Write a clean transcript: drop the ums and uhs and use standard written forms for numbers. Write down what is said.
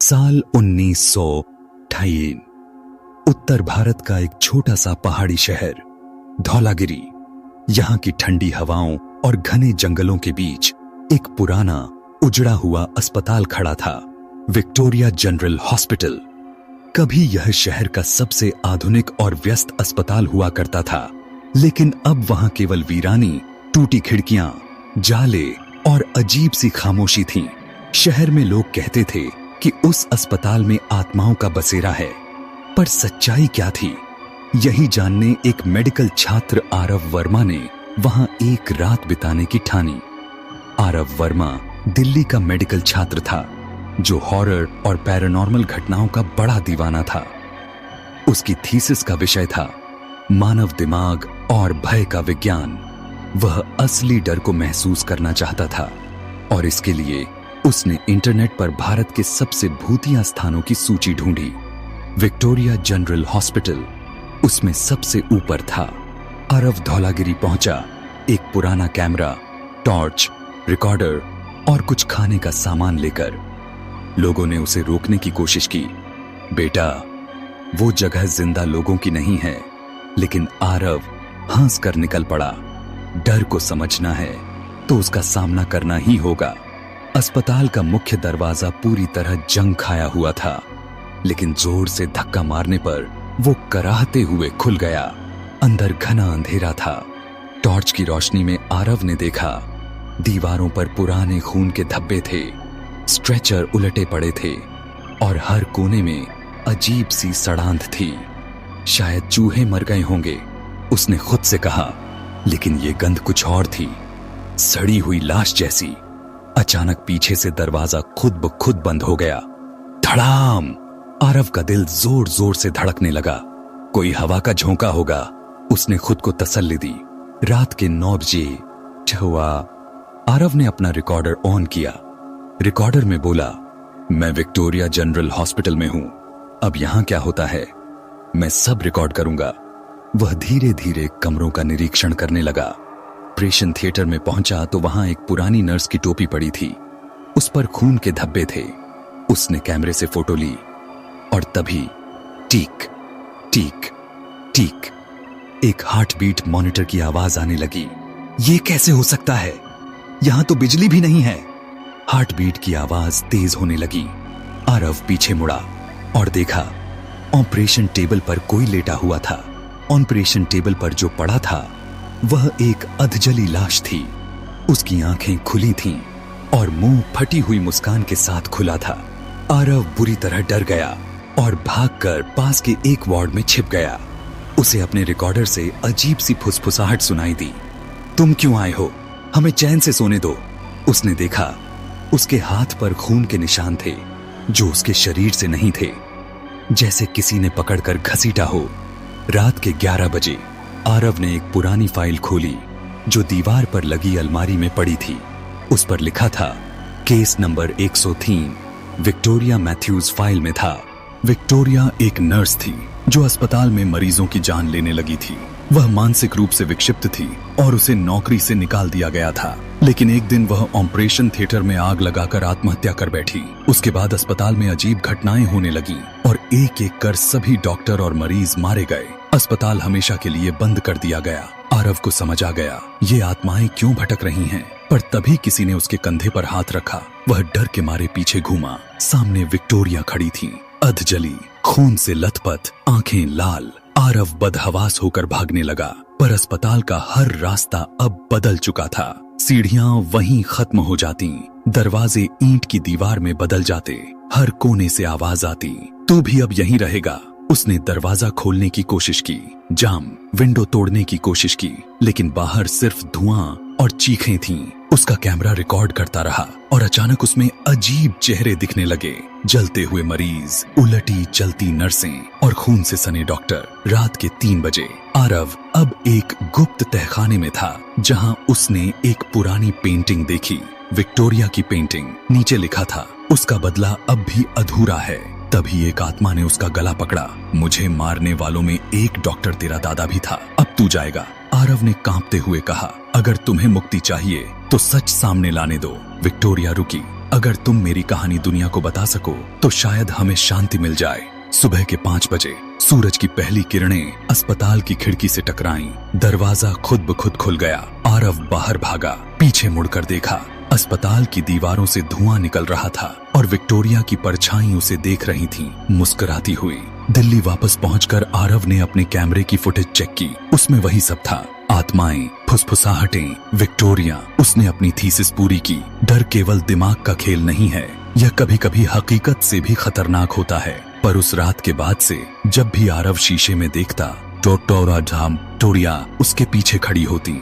साल 1928। उत्तर भारत का एक छोटा सा पहाड़ी शहर धौलागिरी। यहाँ की ठंडी हवाओं और घने जंगलों के बीच एक पुराना उजड़ा हुआ अस्पताल खड़ा था, विक्टोरिया जनरल हॉस्पिटल। कभी यह शहर का सबसे आधुनिक और व्यस्त अस्पताल हुआ करता था, लेकिन अब वहां केवल वीरानी, टूटी खिड़कियां, जाले और अजीब सी खामोशी थी। शहर में लोग कहते थे कि उस अस्पताल में आत्माओं का बसेरा है, पर सच्चाई क्या थी, यही जानने एक मेडिकल छात्र आरव वर्मा ने वहां एक रात बिताने की ठानी। आरव वर्मा दिल्ली का मेडिकल छात्र था, जो हॉरर और पैरानॉर्मल घटनाओं का बड़ा दीवाना था। उसकी थीसिस का विषय था मानव दिमाग और भय का विज्ञान। वह असली डर को महसूस करना चाहता था और इसके लिए उसने इंटरनेट पर भारत के सबसे भूतिया स्थानों की सूची ढूंढी। विक्टोरिया जनरल हॉस्पिटल उसमें सबसे ऊपर था। आरव धौलागिरी पहुंचा, एक पुराना कैमरा, टॉर्च, रिकॉर्डर और कुछ खाने का सामान लेकर। लोगों ने उसे रोकने की कोशिश की। बेटा, वो जगह जिंदा लोगों की नहीं है। लेकिन आरव हंस कर निकल पड़ा। डर को समझना है तो उसका सामना करना ही होगा। अस्पताल का मुख्य दरवाजा पूरी तरह जंग खाया हुआ था, लेकिन जोर से धक्का मारने पर वो कराहते हुए खुल गया। अंदर घना अंधेरा था। टॉर्च की रोशनी में आरव ने देखा, दीवारों पर पुराने खून के धब्बे थे, स्ट्रेचर उलटे पड़े थे और हर कोने में अजीब सी सड़ांध थी। शायद चूहे मर गए होंगे, उसने खुद से कहा, लेकिन ये गंध कुछ और थी, सड़ी हुई लाश जैसी। अचानक पीछे से दरवाजा खुद ब खुद बंद हो गया। धड़ाम! आरव का दिल जोर जोर से धड़कने लगा। कोई हवा का झोंका होगा, उसने खुद को तसल्ली दी। रात के 9 बजे हुआ। आरव ने अपना रिकॉर्डर ऑन किया। रिकॉर्डर में बोला, मैं विक्टोरिया जनरल हॉस्पिटल में हूं। अब यहां क्या होता है मैं सब रिकॉर्ड करूंगा। वह धीरे धीरे कमरों का निरीक्षण करने लगा। ऑपरेशन थिएटर में पहुंचा तो वहां एक पुरानी नर्स की टोपी पड़ी थी, उस पर खून के धब्बे थे। उसने कैमरे से फोटो ली और तभी टीक टीक टीक एक हार्ट बीट मॉनिटर की आवाज आने लगी। ये कैसे हो सकता है, यहां तो बिजली भी नहीं है। हार्ट बीट की आवाज तेज होने लगी। आरव पीछे मुड़ा और देखा, ऑपरेशन टेबल पर कोई लेटा हुआ था। ऑपरेशन टेबल पर जो पड़ा था वह एक अधजली लाश थी। उसकी आंखें खुली थीं और मुंह फटी हुई मुस्कान के साथ खुला था। आरव बुरी तरह डर गया और भागकर पास के एक वार्ड में छिप गया। उसे अपने रिकॉर्डर से अजीब सी फुसफुसाहट सुनाई दी। तुम क्यों आए हो, हमें चैन से सोने दो। उसने देखा, उसके हाथ पर खून के निशान थे जो उसके शरीर से नहीं थे, जैसे किसी ने पकड़कर घसीटा हो। रात के 11 बजे आरव ने एक पुरानी फाइल खोली जो दीवार पर लगी अलमारी में पड़ी थी। उस पर लिखा था case number 103। Victoria Matthews file में था। विक्टोरिया एक नर्स थी जो अस्पताल में मरीजों की जान लेने लगी थी। वह मानसिक रूप से विक्षिप्त थी और उसे नौकरी से निकाल दिया गया था। लेकिन एक दिन वह ऑपरेशन थिएटर में आग लगाकर आत्महत्या कर बैठी। उसके बाद अस्पताल में अजीब घटनाएं होने लगी और एक एक कर सभी डॉक्टर और मरीज मारे गए। अस्पताल हमेशा के लिए बंद कर दिया गया। आरव को समझ आ गया ये आत्माएं क्यों भटक रही हैं। पर तभी किसी ने उसके कंधे पर हाथ रखा। वह डर के मारे पीछे घूमा। सामने विक्टोरिया खड़ी थी, अधजली, खून से लथपथ, आंखें लाल। आरव बदहवास होकर भागने लगा, पर अस्पताल का हर रास्ता अब बदल चुका था। सीढ़ियां वहीं खत्म हो जाती, दरवाजे ईंट की दीवार में बदल जाते, हर कोने से आवाज आती, तू भी अब यहीं रहेगा। उसने दरवाजा खोलने की कोशिश की, जाम, विंडो तोड़ने की कोशिश की, लेकिन बाहर सिर्फ धुआं और चीखें थीं। उसका कैमरा रिकॉर्ड करता रहा और अचानक उसमें अजीब चेहरे दिखने लगे। जलते हुए मरीज, उलटी चलती नर्सें और खून से सने डॉक्टर। रात के 3 बजे आरव अब एक गुप्त तहखाने में था, जहां उसने एक पुरानी पेंटिंग देखी, विक्टोरिया की पेंटिंग। नीचे लिखा था, उसका बदला अब भी अधूरा है। तभी एक आत्मा ने उसका गला पकड़ा। मुझे मारने वालों में एक डॉक्टर तेरा दादा भी था, अब तू जाएगा। आरव ने कांपते हुए कहा, अगर तुम्हें मुक्ति चाहिए तो सच सामने लाने दो। विक्टोरिया रुकी अगर तुम मेरी कहानी दुनिया को बता सको तो शायद हमें शांति मिल जाए। सुबह के 5 बजे सूरज की पहली किरणें अस्पताल की खिड़की से टकराईं। दरवाजा खुद ब खुद खुल गया। आरव बाहर भागा, पीछे मुड़कर देखा। अस्पताल की दीवारों से धुआं निकल रहा था और विक्टोरिया की परछाई उसे देख रही थी, मुस्कुराती हुई। दिल्ली वापस पहुंचकर आरव ने अपने कैमरे की फुटेज चेक की। उसमें वही सब था, आत्माएं, फुसफुसाहटें, विक्टोरिया। उसने अपनी थीसिस पूरी की। डर केवल दिमाग का खेल नहीं है, यह कभी कभी हकीकत से भी खतरनाक होता है। पर उस रात के बाद से जब भी आरव शीशे में देखता, टोटोरा धाम टोरिया उसके पीछे खड़ी होती।